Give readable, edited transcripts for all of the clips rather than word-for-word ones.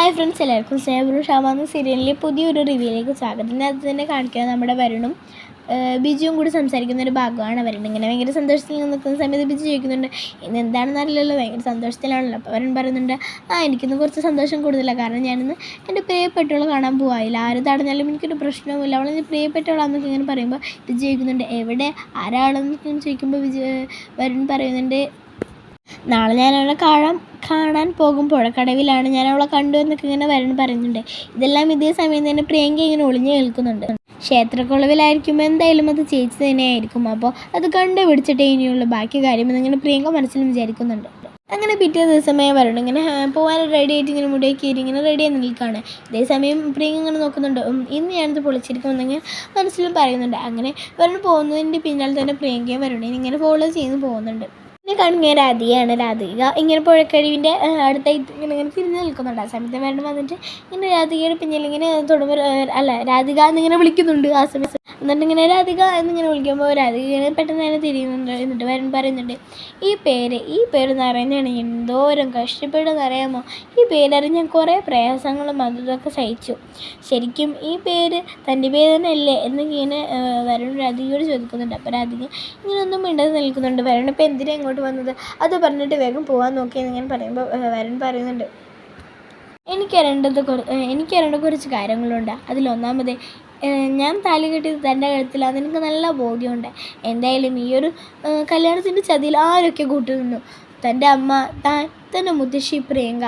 Hi friends, എല്ലാവർക്കും സ്നേഹപൂർവ്വം ഷാമ സീരിയലിലെ പുതിയൊരു റിവ്യൂയിലേക്ക് സ്വാഗതം. ഇതിനകത്ത് തന്നെ കാണിക്കുന്നത് നമ്മുടെ വരുണും ബിജുവും കൂടി സംസാരിക്കുന്ന ഒരു ഭാഗമാണ്. വരുൺ ഇങ്ങനെ ഭയങ്കര സന്തോഷത്തിൽ നിൽക്കുന്ന സമയത്ത് ബിജു ചോദിക്കുന്നുണ്ട്, ഇന്ന് എന്താണെന്ന് അറിയില്ലല്ലോ, ഭയങ്കര സന്തോഷത്തിലാണല്ലോ. അപ്പോൾ വരുൺ പറയുന്നുണ്ട്, എനിക്കിന്ന് കുറച്ച് സന്തോഷം കൂടുതലാണ്, കാരണം ഞാനിന്ന് എൻ്റെ പ്രിയപ്പെട്ടവളെ കാണാൻ പോവായില്ല, ആര് തടഞ്ഞാലും എനിക്കൊരു പ്രശ്നവുമില്ല, അവളെൻ്റെ പ്രിയപ്പെട്ടവളാണെന്നൊക്കെ ഇങ്ങനെ പറയുമ്പോൾ ബിജു ചോദിക്കുന്നുണ്ട്, എവിടെ ആരാളെന്നൊക്കെ ചോദിക്കുമ്പോൾ വരുൺ പറയുന്നുണ്ട്, നാളെ ഞാൻ അവളെ കാണാൻ പോകും, പുഴക്കടവിലാണ്, ഞാൻ അവളെ കണ്ടു എന്നൊക്കെ ഇങ്ങനെ വരുൺ പറയുന്നുണ്ട്. ഇതെല്ലാം ഇതേ സമയം തന്നെ പ്രിയങ്ക ഇങ്ങനെ ഒളിഞ്ഞു കേൾക്കുന്നുണ്ട്. ക്ഷേത്രക്കുളവിലായിരിക്കും, എന്തായാലും അത് ചേച്ചി തന്നെയായിരിക്കും, അപ്പോൾ അത് കണ്ടുപിടിച്ചിട്ടേ ഇനിയുള്ള ബാക്കി കാര്യം എന്നിങ്ങനെ പ്രിയങ്ക മനസ്സിലും വിചാരിക്കുന്നുണ്ട്. അങ്ങനെ പിറ്റേ ദിവസമേ വരുൺ ഇങ്ങനെ പോകാൻ റെഡി ആയിട്ട് ഇങ്ങനെ മുടിയൊക്കെ ഇങ്ങനെ റെഡിയായി നിൽക്കുകയാണ്. ഇതേസമയം പ്രിയങ്ക ഇങ്ങനെ നോക്കുന്നുണ്ട്, ഇന്ന് ഞാനത് പൊളിച്ചിരിക്കുമെന്നെങ്കിൽ മനസ്സിലും പറയുന്നുണ്ട്. അങ്ങനെ വരുൺ പോകുന്നതിൻ്റെ പിന്നാലെ തന്നെ പ്രിയങ്കയും വരുണിനെ ഇങ്ങനെ ഫോളോ ചെയ്ത് പോകുന്നുണ്ട്. പിന്നെ കാണുക രാധികയാണ്. രാധിക ഇങ്ങനെ പുഴക്കഴിവിൻ്റെ അടുത്തായിട്ട് ഇങ്ങനെ തിരിഞ്ഞ് നിൽക്കുന്നുണ്ട്. ആ സമയത്ത് വരുൺ വന്നിട്ട് ഇങ്ങനെ രാധികയുടെ പിന്നിൽ ഇങ്ങനെ തൊടുമ്പോൾ രാധിക എന്നിങ്ങനെ വിളിക്കുന്നുണ്ട്. ആ സമയത്ത് എന്നിട്ട് ഇങ്ങനെ രാധിക എന്നിങ്ങനെ വിളിക്കുമ്പോൾ രാധിക ഇങ്ങനെ പെട്ടെന്ന് തന്നെ തിരിയുന്നുണ്ട്. എന്നിട്ട് വരുൺ പറയുന്നുണ്ട്, ഈ പേര് എന്ന് പറയുന്നതാണ് എന്തോരം കഷ്ടപ്പെടുമെന്ന് അറിയാമോ, ഈ പേരറിഞ്ഞ് ഞാൻ കുറേ പ്രയാസങ്ങളും അതൊക്കെ സഹിച്ചു, ശരിക്കും ഈ പേര് തൻ്റെ പേര് തന്നെ അല്ലേ എന്നിങ്ങനെ വരുൺ രാധികയോട് ചോദിക്കുന്നുണ്ട്. അപ്പോൾ രാധിക ഇങ്ങനെ ഒന്നും മിണ്ടാതെ നിൽക്കുന്നുണ്ട്. വരുൺ ഇപ്പോൾ എന്തിനാ ഇങ്ങോട്ട് വന്നത്, അത് പറഞ്ഞിട്ട് വേഗം പോകാൻ നോക്കിയെന്ന് ഇങ്ങനെ പറയുമ്പോൾ വരുൺ പറയുന്നുണ്ട്, എനിക്കറിയേണ്ട കുറച്ച് കാര്യങ്ങളുണ്ട്. അതിലൊന്നാമത്, ഞാൻ താലി കെട്ടിയത് തൻ്റെ കഴുത്തിലാണ്, എനിക്ക് നല്ല ബോധ്യമുണ്ട്. എന്തായാലും ഈ ഒരു കല്യാണത്തിൻ്റെ ചതിയിൽ ആരൊക്കെ കൂട്ടുനിന്നു, തൻ്റെ അമ്മ, തൻ്റെ മുത്തശ്ശി പ്രിയങ്ക,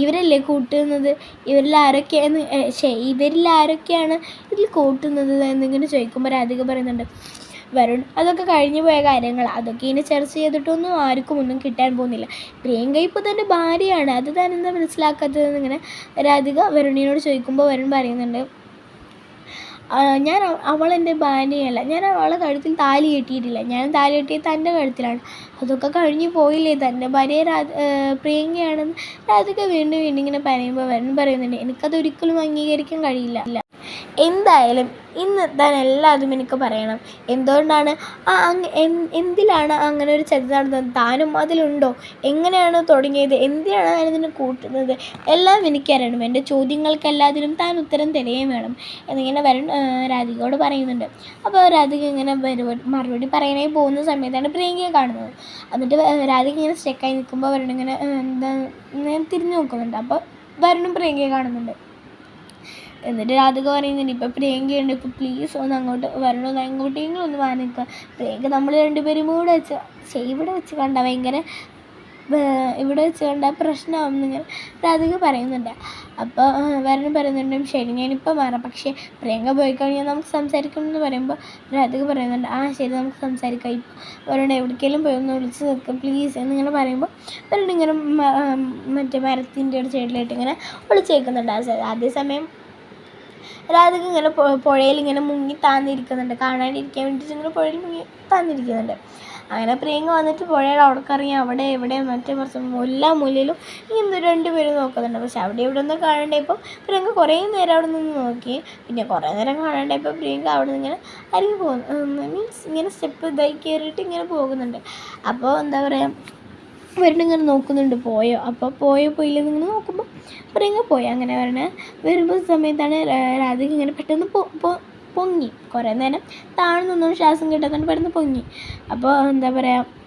ഇവരല്ലേ കൂട്ടുന്നത്, ഇവരിൽ ആരൊക്കെയാണ് ഇതിൽ കൂട്ടുന്നത് എന്നിങ്ങനെ ചോദിക്കുമ്പോൾ രാധിക പറയുന്നുണ്ട്, വരുൺ അതൊക്കെ കഴിഞ്ഞു പോയ കാര്യങ്ങൾ, അതൊക്കെ ഇനി ചർച്ച ചെയ്തിട്ടൊന്നും ആർക്കും ഒന്നും കിട്ടാൻ പോകുന്നില്ല. പ്രിയങ്ക ഇപ്പോൾ തൻ്റെ ഭാര്യയാണ്, അത് താൻ എന്താ മനസ്സിലാക്കാത്തതെന്നിങ്ങനെ രാധിക വരുണിനോട് ചോദിക്കുമ്പോൾ വരുൺ പറയുന്നുണ്ട്, അവളെൻ്റെ ഭാര്യയല്ല, ഞാൻ അവളെ കഴുത്തിൽ താലി കെട്ടിയിട്ടില്ല, ഞാൻ താലി കെട്ടിയത് തൻ്റെ കഴുത്തിലാണ്, അതൊക്കെ കഴിഞ്ഞു പോയില്ലേ, തൻ്റെ ഭാര്യ പ്രിയങ്കയാണെന്ന് രാധിക വീണ്ടും ഇങ്ങനെ പറയുമ്പോൾ വരുൺ പറയുന്നുണ്ട്, എനിക്കതൊരിക്കലും അംഗീകരിക്കാൻ കഴിയില്ല. എന്തായാലും ഇന്ന് താൻ എല്ലാതും എനിക്ക് പറയണം. എന്തുകൊണ്ടാണ് എന്തിലാണ് അങ്ങനെ ഒരു ചതി നടന്നത്, താനും അതിലുണ്ടോ, എങ്ങനെയാണ് തുടങ്ങിയത്, എന്തിനാണ് ഞാനിതിനെ കൂട്ടുന്നത്, എല്ലാം എനിക്കറിയണം. എൻ്റെ ചോദ്യങ്ങൾക്കെല്ലാത്തിനും താൻ ഉത്തരം തരുകയും വേണം എന്നിങ്ങനെ വരുൺ രാധികയോട് പറയുന്നുണ്ട്. അപ്പോൾ രാധിക ഇങ്ങനെ മറുപടി പറയാനായി പോകുന്ന സമയത്താണ് പ്രിയങ്കയെ കാണുന്നത്. എന്നിട്ട് രാധിക ഇങ്ങനെ സ്റ്റക്കായി നിൽക്കുമ്പോൾ വരുൺ ഇങ്ങനെ തിരിഞ്ഞു നോക്കുന്നുണ്ട്. അപ്പോൾ വരുണും പ്രിയങ്കയെ കാണുന്നുണ്ട്. എന്നിട്ട് രാധിക പറയുന്നുണ്ട്, ഇപ്പോൾ പ്രിയങ്കയുണ്ട്, ഇപ്പോൾ പ്ലീസ് ഒന്ന് അങ്ങോട്ട് വരണോ, അങ്ങോട്ടെങ്കിലും ഒന്ന് മാറി നിൽക്കുക, പ്രിയങ്ക നമ്മൾ രണ്ടുപേരും ഇവിടെ വെച്ച് കണ്ട ഭയങ്കര ഇവിടെ വെച്ച് കണ്ട പ്രശ്നമാവും എന്നിങ്ങനെ രാധിക പറയുന്നുണ്ട്. അപ്പോൾ വരുൺ പറയുന്നുണ്ട്, ശരി ഞാനിപ്പോൾ മാറാം, പക്ഷേ പ്രിയങ്ക പോയി കഴിഞ്ഞാൽ നമുക്ക് സംസാരിക്കണം എന്ന് പറയുമ്പോൾ രാധിക പറയുന്നുണ്ട്, ശരി നമുക്ക് സംസാരിക്കാം, ഇപ്പോൾ വരുൺ എവിടേക്കെങ്കിലും പോയി ഒന്ന് വിളിച്ച് നിൽക്കുക പ്ലീസ് എന്നിങ്ങനെ പറയുമ്പോൾ വരുൺ ഇങ്ങനെ മറ്റേ മരത്തിൻ്റെ ഒരു സൈഡിലായിട്ട് ഇങ്ങനെ വിളിച്ചേക്കുന്നുണ്ട്. അതേസമയം രാധിക ഇങ്ങനെ പുഴയിൽ ഇങ്ങനെ മുങ്ങി താന്നിരിക്കുന്നുണ്ട്, കാണാണ്ടിരിക്കാൻ വേണ്ടിയിട്ട് ഇങ്ങനെ പുഴയിൽ മുങ്ങി താന്നിരിക്കുന്നുണ്ട്. അങ്ങനെ പ്രിയങ്ക വന്നിട്ട് പുഴയുടെ അവിടേക്കിറങ്ങി അവിടെ ഇവിടെ മറ്റേ കുറച്ച് എല്ലാ മൂലയിലും ഇങ്ങനെ രണ്ടുപേരും നോക്കുന്നുണ്ട്. പക്ഷെ അവിടെ ഇവിടെ ഒന്നും കാണണ്ടായപ്പോൾ പ്രിയങ്ക കുറേ നേരം അവിടെ നിന്ന് നോക്കി. പിന്നെ കുറേ നേരം കാണണ്ടായപ്പോൾ പ്രിയങ്ക അവിടെ നിന്ന് ഇങ്ങനെ അരികെ പോകുന്നു, മീൻസ് ഇങ്ങനെ സ്റ്റെപ്പ് ഇതായി കയറിയിട്ട് ഇങ്ങനെ പോകുന്നുണ്ട്. അപ്പോൾ എന്താ പറയുക, വരുണിങ്ങനെ നോക്കുന്നുണ്ട് പോയോ, അപ്പോൾ പോയില്ലെന്ന് ഇങ്ങനെ നോക്കുമ്പോൾ പ്രിയങ്ക പോയി. അങ്ങനെ വരുമ്പോൾ സമയത്താണ് രാധിക ഇങ്ങനെ പെട്ടെന്ന് പൊങ്ങി, കുറേ നേരം താഴ്ന്നൊന്നും ശ്വാസം കിട്ടാത്തതുകൊണ്ട് പെട്ടെന്ന് പൊങ്ങി. അപ്പോൾ എന്താ പറയുക,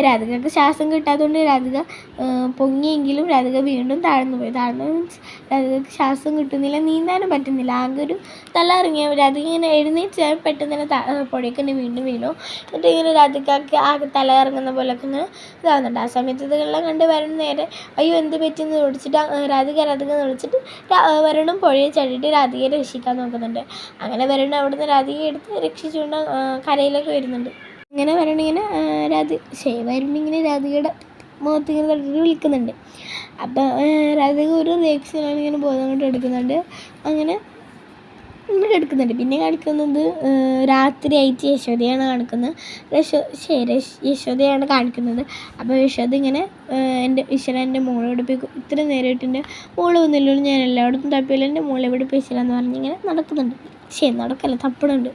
രാധികക്ക് ശ്വാസം കിട്ടാത്തതുകൊണ്ട് രാധിക പൊങ്ങിയെങ്കിലും രാധിക വീണ്ടും താഴ്ന്നു പോയി. മീൻസ് രാധികക്ക് ശ്വാസം കിട്ടുന്നില്ല, നീന്താനും പറ്റുന്നില്ല, ആകെ ഒരു തലയിറങ്ങിയ രാധിക ഇങ്ങനെ എഴുന്നേറ്റ് പെട്ടെന്ന് തന്നെ പുഴയ്ക്ക് തന്നെ വീണ്ടും വീണു. എന്നിട്ട് ഇങ്ങനെ രാധികക്ക് ആകെ തലയിറങ്ങുന്ന പോലൊക്കെ ഇങ്ങനെ ഇതാവുന്നുണ്ട്. ആ സമയത്ത് ഇതെല്ലാം കണ്ട് വരുൺ നേരെ അയ്യോ എന്ത് പറ്റിയെന്ന് വിളിച്ചിട്ട് രാധിക എന്ന് വിളിച്ചിട്ട് വരുണും പുഴയെ ചാടിയിട്ട് രാധികയെ രക്ഷിക്കാൻ നോക്കുന്നുണ്ട്. അങ്ങനെ വരുൺ അവിടുന്ന് രാധികയെ എടുത്ത് രക്ഷിച്ചുകൊണ്ട് കരയിലേക്ക് വരുന്നുണ്ട്. ഇങ്ങനെ വരുണിങ്ങനെ വരുണിങ്ങനെ രാധികയുടെ മുഖത്ത് ഇങ്ങനെ തട്ടിട്ട് വിളിക്കുന്നുണ്ട്. അപ്പോൾ രാധിക ഒരു റിയാക്ഷനാണ് ഇങ്ങനെ ബോധം കൊണ്ട് എടുക്കുന്നുണ്ട്. അങ്ങനെ എടുക്കുന്നുണ്ട്. പിന്നെ കാണിക്കുന്നത് രാത്രിയായിട്ട് യശോദയാണ് കാണിക്കുന്നത്. അപ്പോൾ യശോദ ഇങ്ങനെ എൻ്റെ മോളോട് പോയി ഇത്ര നേരമായിട്ട് എൻ്റെ മോള് വന്നില്ലല്ലോ, ഞാൻ എല്ലായിടത്തും തപ്പിയല്ലോ, എൻ്റെ മോളെ എവിടെ പോയിച്ചില്ലെന്ന് പറഞ്ഞിങ്ങനെ നടക്കുന്നുണ്ട്. നടക്കല്ല, തപ്പണുണ്ട്.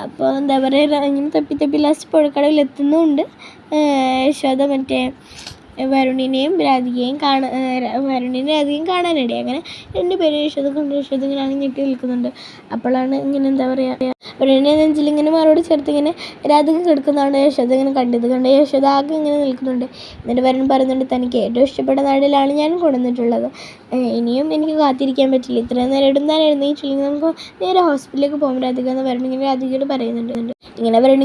അപ്പോൾ എന്താ പറയുക, ഇങ്ങനെ തപ്പി ലാസ്റ്റ് പുഴക്കടവിൽ എത്തുന്നുമുണ്ട്. യശോദ മറ്റേ വരുണിനെയും രാധികയും വരുണിനെ രാധികയും കാണാനിടയായി. അങ്ങനെ രണ്ടുപേരും യശോദ ഇങ്ങനെ ഞെട്ടി നിൽക്കുന്നുണ്ട്. അപ്പോഴാണ് ഇങ്ങനെ എന്താ പറയുക, വരുണിനെ നെഞ്ചിൽ ഇങ്ങനെ മാറോട് ചേർത്ത് ഇങ്ങനെ രാധിക കിടക്കുന്നതാണ് യശോദ ഇങ്ങനെ കണ്ട് യശോദ ആകെ ഇങ്ങനെ നിൽക്കുന്നുണ്ട്. എന്നിട്ട് വരുൺ പറയുന്നുണ്ട്, തനിക്ക് ഏറ്റവും ഇഷ്ടപ്പെട്ട നാടിലാണ് ഞാൻ കൊണ്ടുവന്നിട്ടുള്ളത്. ഇനിയും എനിക്ക് കാത്തിരിക്കാൻ പറ്റില്ല. ഇത്രയും നേരം ഇടുന്നാൻ എഴുന്നേറ്റില്ലെങ്കിൽ നമുക്ക് നേരെ ഹോസ്പിറ്റലിലേക്ക് പോകും രാധിക എന്ന് വരുൺ ഇങ്ങനെ രാധികയോട് പറയുന്നുണ്ട്. ഇങ്ങനെ വരുൺ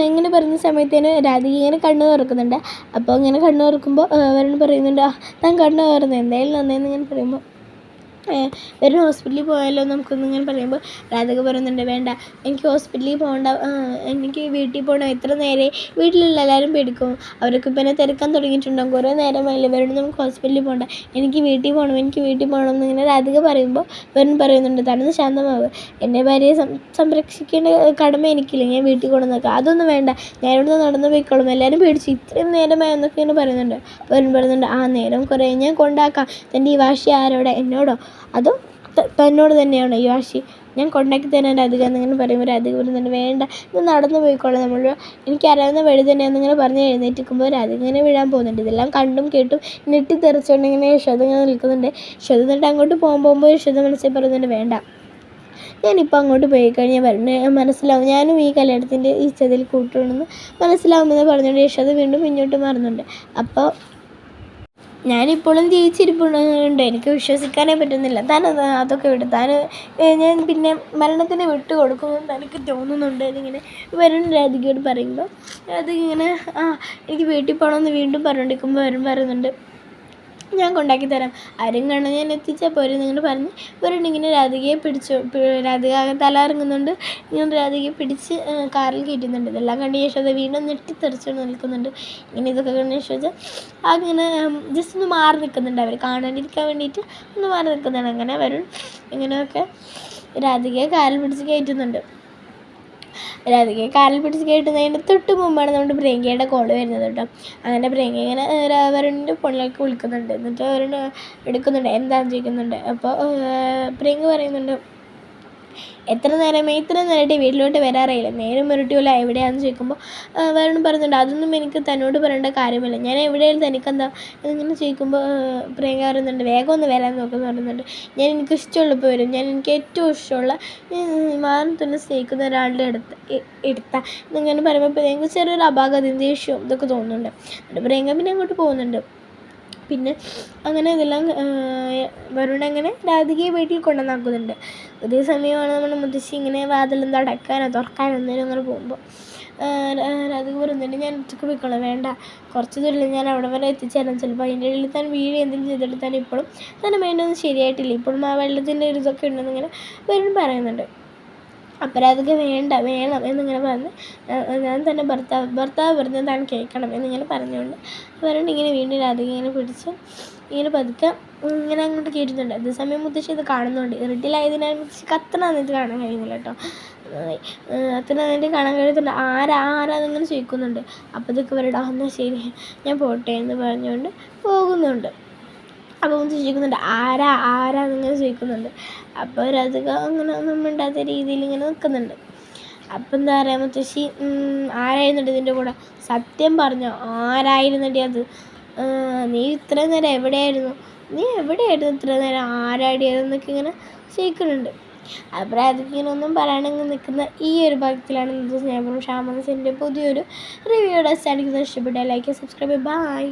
ഇങ്ങനെ പറയുന്ന സമയത്തേന് രാധിക ഇങ്ങനെ കണ്ണ് തുറക്കുന്നുണ്ട്. അപ്പോൾ ഇങ്ങനെ കണ്ണ് തുറക്കുമ്പോൾ വരുൺ പറയുന്നുണ്ട്, താൻ കണ്ണ് തുറന്നു, എന്തായാലും നന്നേന്ന് ഇങ്ങനെ പറയുമ്പോൾ വരുൺ ഹോസ്പിറ്റലിൽ പോയാലോ നമുക്കൊന്നിങ്ങനെ പറയുമ്പോൾ രാധിക പറയുന്നുണ്ട്, വേണ്ട, എനിക്ക് ഹോസ്പിറ്റലിൽ പോകണ്ട, എനിക്ക് വീട്ടിൽ പോകണം. എത്ര നേരെ വീട്ടിലുള്ള എല്ലാവരും പേടിക്കും, അവരൊക്കെ ഇപ്പം എന്നെ തിരക്കാൻ തുടങ്ങിയിട്ടുണ്ടാകും, കുറേ നേരമായില്ലേ, വരുൺ നമുക്ക് ഹോസ്പിറ്റലിൽ പോകണ്ട, എനിക്ക് വീട്ടിൽ പോകണം എന്നിങ്ങനെ രാധിക പറയുമ്പോൾ വരുൺ പറയുന്നുണ്ട്, തനത് ശാന്തമാവ്, എൻ്റെ ഭാര്യയെ സംരക്ഷിക്കേണ്ട കടമ എനിക്കില്ല, ഞാൻ വീട്ടിൽ കൊണ്ടുവന്നേക്കാം, അതൊന്നും വേണ്ട, ഞാൻ ഇവിടുന്ന് നടന്നു പോയിക്കോളും, എല്ലാവരും പേടിച്ചു, ഇത്രയും നേരമായി എന്നൊക്കെ ഇങ്ങനെ പറയുന്നുണ്ട്. വരുൺ പറയുന്നുണ്ട്, ആ നേരം കുറേ ഞാൻ കൊണ്ടാക്കാം, തൻ്റെ ഈ വാശി ആരോടെ, എന്നോടോ അതോ തന്നോട് തന്നെയാണോ ഈ വാശി, ഞാൻ കൊണ്ടാക്കി തരാൻ രാധിക എന്നിങ്ങനെ പറയുമ്പോൾ രാധിക പറയുന്നുണ്ട്, വേണ്ട, ഇത് നടന്നു പോയിക്കോളാം, എനിക്കറിയാവുന്ന വഴി തന്നെയാണെന്നിങ്ങനെ പറഞ്ഞ് എഴുന്നേറ്റിരിക്കുമ്പോൾ രാധിക ഇങ്ങനെ വീഴാൻ പോകുന്നുണ്ട്. ഇതെല്ലാം കണ്ടും കേട്ടും ഞെട്ടിത്തെറിച്ചുകൊണ്ട് ഇങ്ങനെ യശോദ ഇങ്ങനെ നിൽക്കുന്നുണ്ട്. യശോദ എന്നിട്ട് അങ്ങോട്ട് പോകുമ്പോൾ യശോദ മനസ്സിൽ പറയുന്നുണ്ട്, വേണ്ട, ഞാനിപ്പോൾ അങ്ങോട്ട് പോയി കഴിഞ്ഞാൽ മനസ്സിലാവും, ഞാനും ഈ കല്യാണത്തിൻ്റെ ഈ ചതിൽ കൂട്ടുണ്ടെന്ന് മനസ്സിലാവുമെന്ന് പറഞ്ഞുകൊണ്ട് യശോദ വീണ്ടും പിന്നോട്ട് മാറുന്നുണ്ട്. അപ്പോൾ ഞാനിപ്പോഴും ജീവിച്ചിരിപ്പുണ്ട്, എനിക്ക് വിശ്വസിക്കാനേ പറ്റുന്നില്ല, താൻ അതൊക്കെ വിട്ടു, ഞാൻ പിന്നെ മരണത്തിന് വിട്ടു കൊടുക്കുമെന്ന് എനിക്ക് തോന്നുന്നുണ്ട് എന്നിങ്ങനെ വരുൺ രാധികയോട് പറയുമ്പോൾ രാധിക ഇങ്ങനെ എനിക്ക് വീട്ടിൽ പോകണമെന്ന് വീണ്ടും പറഞ്ഞുകൊണ്ടിരിക്കുമ്പോൾ വരുൺ പറയുന്നുണ്ട്, ഞാൻ കൊണ്ടാക്കി തരാം, ആരും കാണാൻ ഞാൻ എത്തിച്ചാൽ പോരെ എന്നിങ്ങനെ പറഞ്ഞ് വരുൺ ഇങ്ങനെ രാധികയെ രാധിക തല ഇറങ്ങുന്നുണ്ട്. ഇങ്ങനെ രാധികയെ പിടിച്ച് കാറിൽ കയറ്റുന്നുണ്ട്. ഇതെല്ലാം കണ്ട് യശോദ വീണ്ടും ഞെട്ടിത്തെറിച്ചുകൊണ്ട് നിൽക്കുന്നുണ്ട്. ഇങ്ങനെ ഇതൊക്കെ കണ്ട് യശോദ അങ്ങനെ ജസ്റ്റ് ഒന്ന് മാറി നിൽക്കുന്നുണ്ട്, അവർ കാണാണ്ടിരിക്കാൻ വേണ്ടിയിട്ട് ഒന്ന് മാറി നിൽക്കുന്നതാണ്. അങ്ങനെ വരുൺ ഇങ്ങനെയൊക്കെ രാധികയെ കാറിൽ പിടിച്ച് കയറ്റുന്നുണ്ട്. രാധികയെ കാറിൽ പിടിച്ച് കയറ്റുന്നതിന് തൊട്ട് മുമ്പാണ് നമ്മുടെ പ്രിയങ്കയുടെ കോൾ വരുന്നത് കേട്ടോ. അങ്ങനെ പ്രിയങ്ക ഇങ്ങനെ വരുണിൻ്റെ ഫോണിലേക്ക് വിളിക്കുന്നുണ്ട്. എന്നിട്ട് വരുൺ എടുക്കുന്നുണ്ട്, എന്താണെന്ന് ചോദിക്കുന്നുണ്ട്. അപ്പോൾ പ്രിയങ്ക പറയുന്നുണ്ട്, ഇത്ര നേരമായിട്ട് വീട്ടിലോട്ട് വരാറായില്ല, നേരം ഉരുട്ടിയല്ല, എവിടെയാണെന്ന് ചോദിക്കുമ്പോൾ വരുൺ പറയുന്നുണ്ട്, അതൊന്നും എനിക്ക് തന്നോട് പറയേണ്ട കാര്യമില്ല, ഞാൻ എവിടെയായാലും തനിക്കെന്താ എന്നിങ്ങനെ ചോദിക്കുമ്പോൾ പ്രിയങ്ക പറയുന്നുണ്ട്, വേഗം ഒന്ന് വരാൻ നോക്കുമെന്ന് പറയുന്നുണ്ട്. എനിക്ക് ഇഷ്ടമുള്ളപ്പോൾ വരും, എനിക്ക് ഏറ്റവും ഇഷ്ടമുള്ള മാനം തന്നെ സ്നേഹിക്കുന്ന ഒരാളുടെ എടുത്താൽ എന്നിങ്ങനെ പറയുമ്പോൾ പ്രിയങ്ക ചെറിയൊരു അപാകതയും ദേഷ്യവും ഇതൊക്കെ തോന്നുന്നുണ്ട്. എന്നിട്ട് പ്രിയങ്ക പിന്നെ അങ്ങോട്ട് പോകുന്നുണ്ട്. പിന്നെ അങ്ങനെ ഇതെല്ലാം വരുൺ അങ്ങനെ രാധികയെ വീട്ടിൽ കൊണ്ടുവന്നാക്കുന്നുണ്ട്. അതേ സമയമാണ് നമ്മുടെ മുത്തശ്ശി ഇങ്ങനെ വാതിലെന്തോ അടയ്ക്കാനോ തുറക്കാനോ എന്തെങ്കിലും അങ്ങനെ പോകുമ്പോൾ രാധിക പറയുന്നുണ്ട്, ഞാൻ ഉച്ചക്ക് പോയിക്കോളാം, വേണ്ട, കുറച്ച് ദൂരമില്ല, ഞാൻ അവിടെ വരെ എത്തിച്ചേരാം, ചിലപ്പോൾ അതിൻ്റെ ഇടയിൽ താൻ വീഴ് എന്തെങ്കിലും ചെയ്തിട്ട് താൻ ഇപ്പോഴും തന്നെ മൈൻഡൊന്നും ശരിയായിട്ടില്ല, ഇപ്പോഴും ആ വെള്ളത്തിൻ്റെ ഒരു ഇതൊക്കെ ഉണ്ടെന്നിങ്ങനെ വരുൺ പറയുന്നുണ്ട്. അപ്പോൾ രാധിക വേണം എന്നിങ്ങനെ പറഞ്ഞ് ഞാൻ തന്നെ ഭർത്താവ് പറഞ്ഞ് താൻ കേൾക്കണം എന്നിങ്ങനെ പറഞ്ഞുകൊണ്ട് വരുൺ ഇങ്ങനെ വീണ്ടും രാധിക ഇങ്ങനെ പിടിച്ച് ഇങ്ങനെ പതുക്കെ ഇങ്ങനെ അങ്ങോട്ട് കയറ്റുന്നുണ്ട്. അതേസമയം മുത്തശ്ശി ഇത് കാണുന്നുണ്ട്. ഇരുട്ടിലായതിനാൽ മുത്തശ്ശിക്ക് അത്ര നന്നായിട്ട് കാണാൻ കഴിയുന്നില്ല കേട്ടോ. അത്ര നന്നായിട്ട് കാണാൻ കഴിയുന്നുണ്ട്. ആരാന്നിങ്ങനെ ചോദിക്കുന്നുണ്ട്. അപ്പോൾ ഇതൊക്കെ വരടാ, എന്നാൽ ശരി, ഞാൻ പോട്ടെ എന്ന് പറഞ്ഞുകൊണ്ട് പോകുന്നുണ്ട്. അപ്പോൾ മുത്തശ്ശി ചോദിക്കുന്നുണ്ട്, ആരാന്നിങ്ങനെ ചോദിക്കുന്നുണ്ട്. അപ്പോൾ രാധിക അങ്ങനെ ഒന്നും മിണ്ടാത്ത രീതിയിൽ ഇങ്ങനെ നിൽക്കുന്നുണ്ട്. അപ്പം എന്താ പറയുക, മുത്തശ്ശി ആരായിരുന്നുണ്ട് ഇതിൻ്റെ കൂടെ, സത്യം പറഞ്ഞോ, ആരായിരുന്നടി അത്, നീ ഇത്രയും നേരം എവിടെയായിരുന്നു ഇത്ര നേരം, ആരാടിയതെന്നൊക്കെ ഇങ്ങനെ ചോദിക്കുന്നുണ്ട്. അപ്പോൾ അതിങ്ങനെ ഒന്നും പറയാണെങ്കിൽ നിൽക്കുന്ന ഈ ഒരു ഭാഗത്തിലാണ് ഇന്നത്തെ സ്നേഹപൂർവ്വം ഷാമൻസിൻ്റെ പുതിയൊരു റിവ്യൂയുടെ സ്റ്റാർട്ടിങ്. ഇഷ്ടപ്പെട്ടാൽ ലൈക്ക്, സബ്സ്ക്രൈബ്, ബൈ.